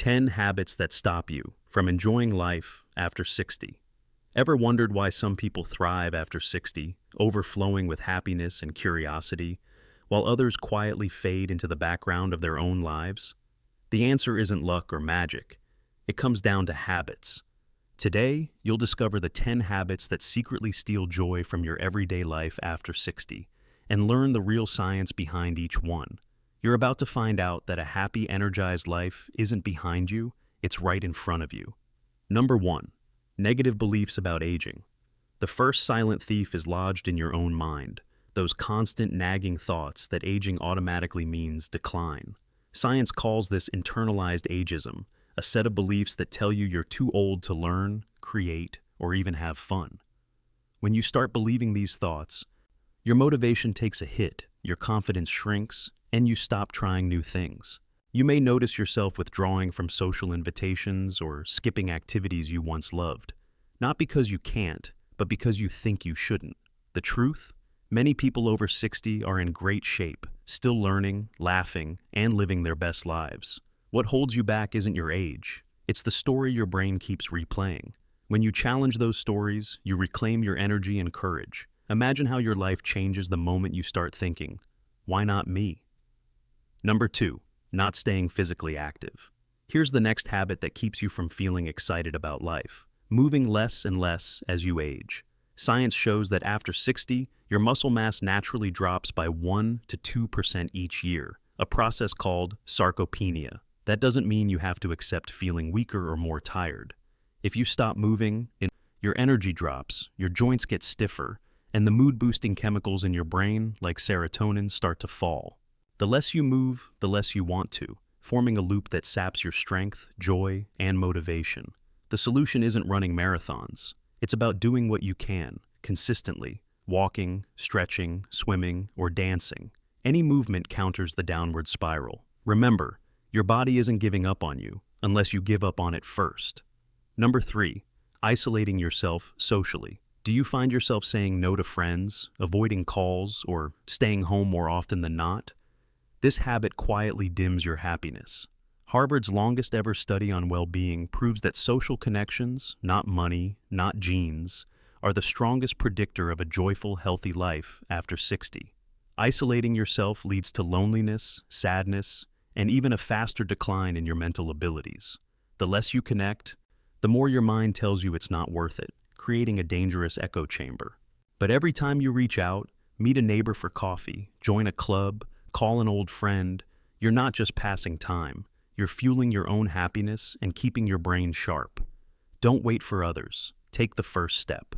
10 habits that stop you from enjoying life after 60. Ever wondered why some people thrive after 60, overflowing with happiness and curiosity, while others quietly fade into the background of their own lives? The answer isn't luck or magic. It comes down to habits. Today, you'll discover the 10 habits that secretly steal joy from your everyday life after 60, and learn the real science behind each one. You're about to find out that a happy, energized life isn't behind you, it's right in front of you. Number 1. Negative beliefs about aging. The first silent thief is lodged in your own mind, those constant nagging thoughts that aging automatically means decline. Science calls this internalized ageism, a set of beliefs that tell you you're too old to learn, create, or even have fun. When you start believing these thoughts, your motivation takes a hit, your confidence shrinks, and you stop trying new things. You may notice yourself withdrawing from social invitations or skipping activities you once loved, not because you can't, but because you think you shouldn't. The truth? Many people over 60 are in great shape, still learning, laughing, and living their best lives. What holds you back isn't your age. It's the story your brain keeps replaying. When you challenge those stories, you reclaim your energy and courage. Imagine how your life changes the moment you start thinking, "Why not me?" Number 2. Not staying physically active. Here's the next habit that keeps you from feeling excited about life. Moving less and less as you age. Science shows that after 60, your muscle mass naturally drops by 1 to 2% each year, a process called sarcopenia. That doesn't mean you have to accept feeling weaker or more tired. If you stop moving, your energy drops, your joints get stiffer, and the mood-boosting chemicals in your brain, like serotonin, start to fall. The less you move, the less you want to, forming a loop that saps your strength, joy, and motivation. The solution isn't running marathons. It's about doing what you can, consistently, walking, stretching, swimming, or dancing. Any movement counters the downward spiral. Remember, your body isn't giving up on you unless you give up on it first. Number 3. Isolating yourself socially. Do you find yourself saying no to friends, avoiding calls, or staying home more often than not? This habit quietly dims your happiness. Harvard's longest ever study on well-being proves that social connections, not money, not genes, are the strongest predictor of a joyful, healthy life after 60. Isolating yourself leads to loneliness, sadness, and even a faster decline in your mental abilities. The less you connect, the more your mind tells you it's not worth it, creating a dangerous echo chamber. But every time you reach out, meet a neighbor for coffee, join a club, call an old friend, you're not just passing time, you're fueling your own happiness and keeping your brain sharp. Don't wait for others. Take the first step.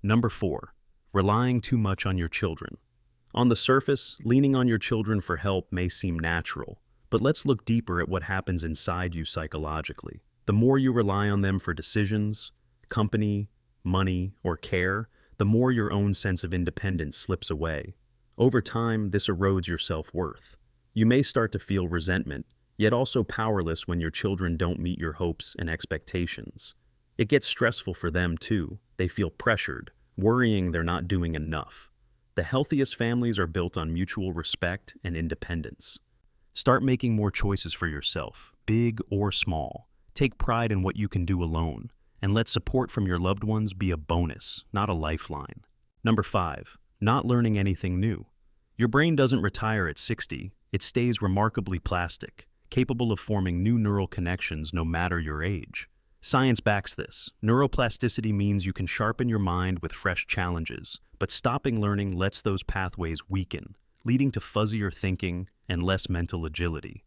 Number 4. Relying too much on your children. On the surface, leaning on your children for help may seem natural, but let's look deeper at what happens inside you psychologically. The more you rely on them for decisions, company, money, or care, the more your own sense of independence slips away. Over time, this erodes your self-worth. You may start to feel resentment, yet also powerless when your children don't meet your hopes and expectations. It gets stressful for them too. They feel pressured, worrying they're not doing enough. The healthiest families are built on mutual respect and independence. Start making more choices for yourself, big or small. Take pride in what you can do alone, and let support from your loved ones be a bonus, not a lifeline. Number 5. Not learning anything new. Your brain doesn't retire at 60, it stays remarkably plastic, capable of forming new neural connections no matter your age. Science backs this. Neuroplasticity means you can sharpen your mind with fresh challenges, but stopping learning lets those pathways weaken, leading to fuzzier thinking and less mental agility.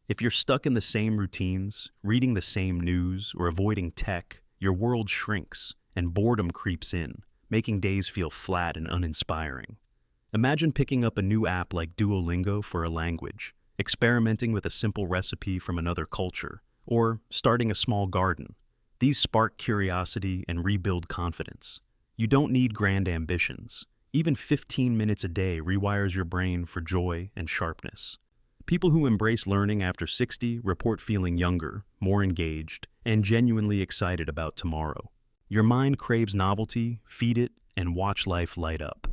If you're stuck in the same routines, reading the same news, or avoiding tech, your world shrinks and boredom creeps in, making days feel flat and uninspiring. Imagine picking up a new app like Duolingo for a language, experimenting with a simple recipe from another culture, or starting a small garden. These spark curiosity and rebuild confidence. You don't need grand ambitions. Even 15 minutes a day rewires your brain for joy and sharpness. People who embrace learning after 60 report feeling younger, more engaged, and genuinely excited about tomorrow. Your mind craves novelty, feed it, and watch life light up.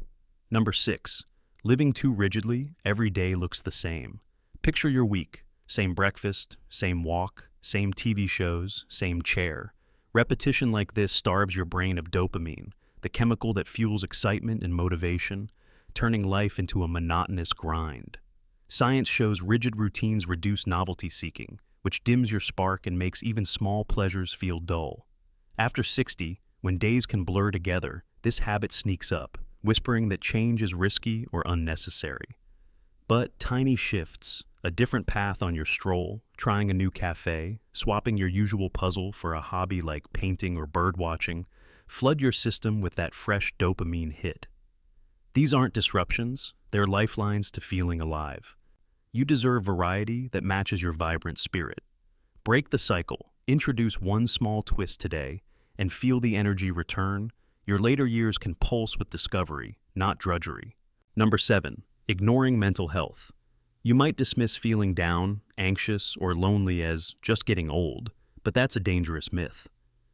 Number 6. Living too rigidly, every day looks the same. Picture your week. Same breakfast, same walk, same TV shows, same chair. Repetition like this starves your brain of dopamine, the chemical that fuels excitement and motivation, turning life into a monotonous grind. Science shows rigid routines reduce novelty seeking, which dims your spark and makes even small pleasures feel dull. After 60, when days can blur together, this habit sneaks up, whispering that change is risky or unnecessary. But tiny shifts, a different path on your stroll, trying a new cafe, swapping your usual puzzle for a hobby like painting or birdwatching, flood your system with that fresh dopamine hit. These aren't disruptions, they're lifelines to feeling alive. You deserve variety that matches your vibrant spirit. Break the cycle, introduce one small twist today, and feel the energy return. Your later years can pulse with discovery, not drudgery. Number 7. Ignoring mental health. You might dismiss feeling down, anxious, or lonely as just getting old, but that's a dangerous myth.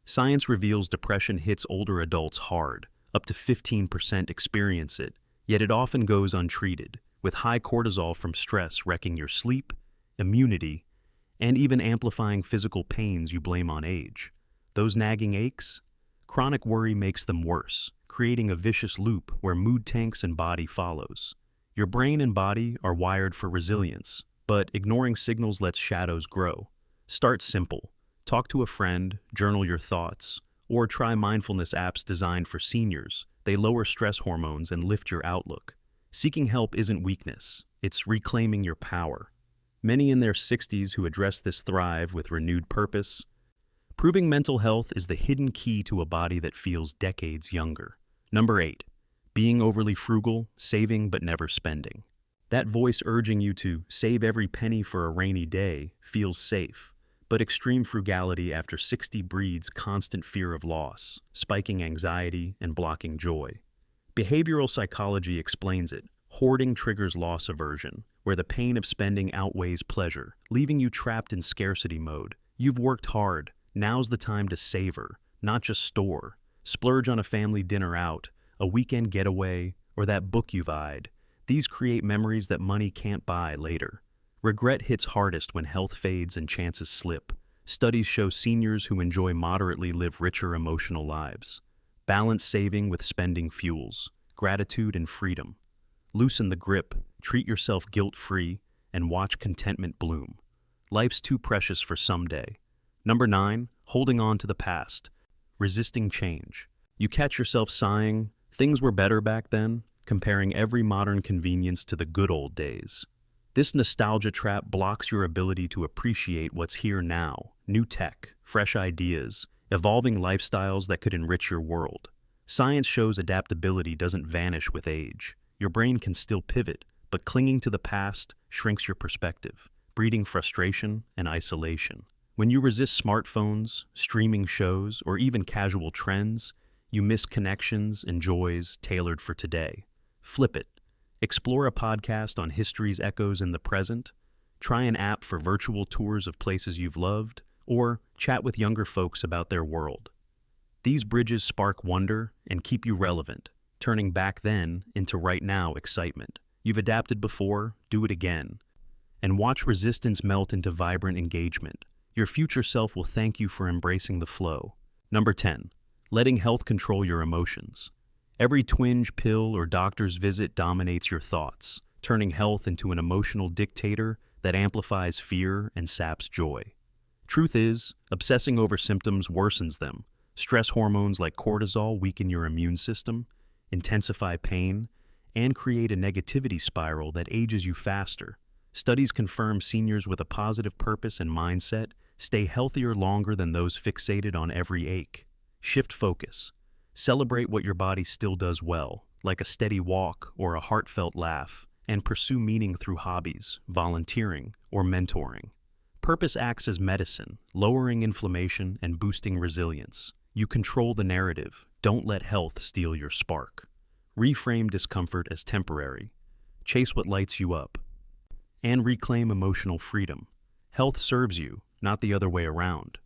Science reveals depression hits older adults hard. Up to 15% experience it, yet it often goes untreated, with high cortisol from stress wrecking your sleep, immunity, and even amplifying physical pains you blame on age. Those nagging aches? Chronic worry makes them worse, creating a vicious loop where mood tanks and body follows. Your brain and body are wired for resilience, but ignoring signals lets shadows grow. Start simple. Talk to a friend, journal your thoughts, or try mindfulness apps designed for seniors. They lower stress hormones and lift your outlook. Seeking help isn't weakness, it's reclaiming your power. Many in their 60s who address this thrive with renewed purpose. Proving mental health is the hidden key to a body that feels decades younger. Number 8. Being overly frugal, saving but never spending. That voice urging you to save every penny for a rainy day feels safe, but extreme frugality after 60 breeds constant fear of loss, spiking anxiety and blocking joy. Behavioral psychology explains it. Hoarding triggers loss aversion, where the pain of spending outweighs pleasure, leaving you trapped in scarcity mode. You've worked hard. Now's the time to savor, not just store. Splurge on a family dinner out, a weekend getaway, or that book you've eyed. These create memories that money can't buy later. Regret hits hardest when health fades and chances slip. Studies show seniors who enjoy moderately live richer emotional lives. Balance saving with spending fuels, gratitude and freedom. Loosen the grip, treat yourself guilt-free, and watch contentment bloom. Life's too precious for someday. Number 9, holding on to the past. Resisting change. You catch yourself sighing, things were better back then, comparing every modern convenience to the good old days. This nostalgia trap blocks your ability to appreciate what's here now. New tech, fresh ideas, evolving lifestyles that could enrich your world. Science shows adaptability doesn't vanish with age. Your brain can still pivot, but clinging to the past shrinks your perspective, breeding frustration and isolation. When you resist smartphones, streaming shows, or even casual trends, you miss connections and joys tailored for today. Flip it. Explore a podcast on history's echoes in the present, try an app for virtual tours of places you've loved, or chat with younger folks about their world. These bridges spark wonder and keep you relevant, turning back then into right now excitement. You've adapted before, do it again. And watch resistance melt into vibrant engagement. Your future self will thank you for embracing the flow. Number 10. Letting health control your emotions. Every twinge, pill, or doctor's visit dominates your thoughts, turning health into an emotional dictator that amplifies fear and saps joy. Truth is, obsessing over symptoms worsens them. Stress hormones like cortisol weaken your immune system, intensify pain, and create a negativity spiral that ages you faster. Studies confirm seniors with a positive purpose and mindset stay healthier longer than those fixated on every ache. Shift focus. Celebrate what your body still does well, like a steady walk or a heartfelt laugh, and pursue meaning through hobbies, volunteering, or mentoring. Purpose acts as medicine, lowering inflammation and boosting resilience. You control the narrative. Don't let health steal your spark. Reframe discomfort as temporary. Chase what lights you up. And reclaim emotional freedom. Health serves you, not the other way around.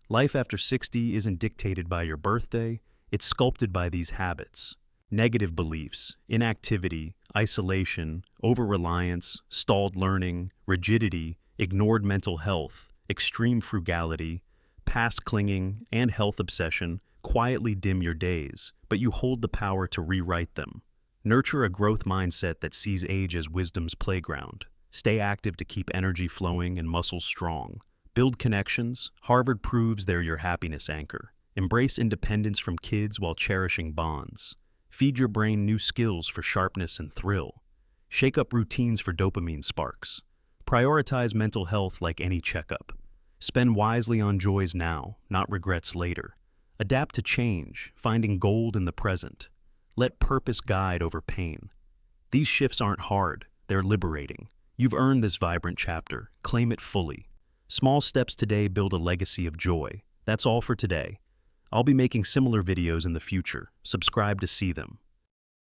Life after 60 isn't dictated by your birthday, it's sculpted by these habits. Negative beliefs, inactivity, isolation, over-reliance, stalled learning, rigidity, ignored mental health, Extreme frugality, past clinging, and health obsession quietly dim your days, but you hold the power to rewrite them. Nurture a growth mindset that sees age as wisdom's playground. Stay active to keep energy flowing and muscles strong. Build connections. Harvard proves they're your happiness anchor. Embrace independence from kids while cherishing bonds. Feed your brain new skills for sharpness and thrill. Shake up routines for dopamine sparks. Prioritize mental health like any checkup. Spend wisely on joys now, not regrets later. Adapt to change, finding gold in the present. Let purpose guide over pain. These shifts aren't hard, they're liberating. You've earned this vibrant chapter. Claim it fully. Small steps today build a legacy of joy. That's all for today. I'll be making similar videos in the future. Subscribe to see them.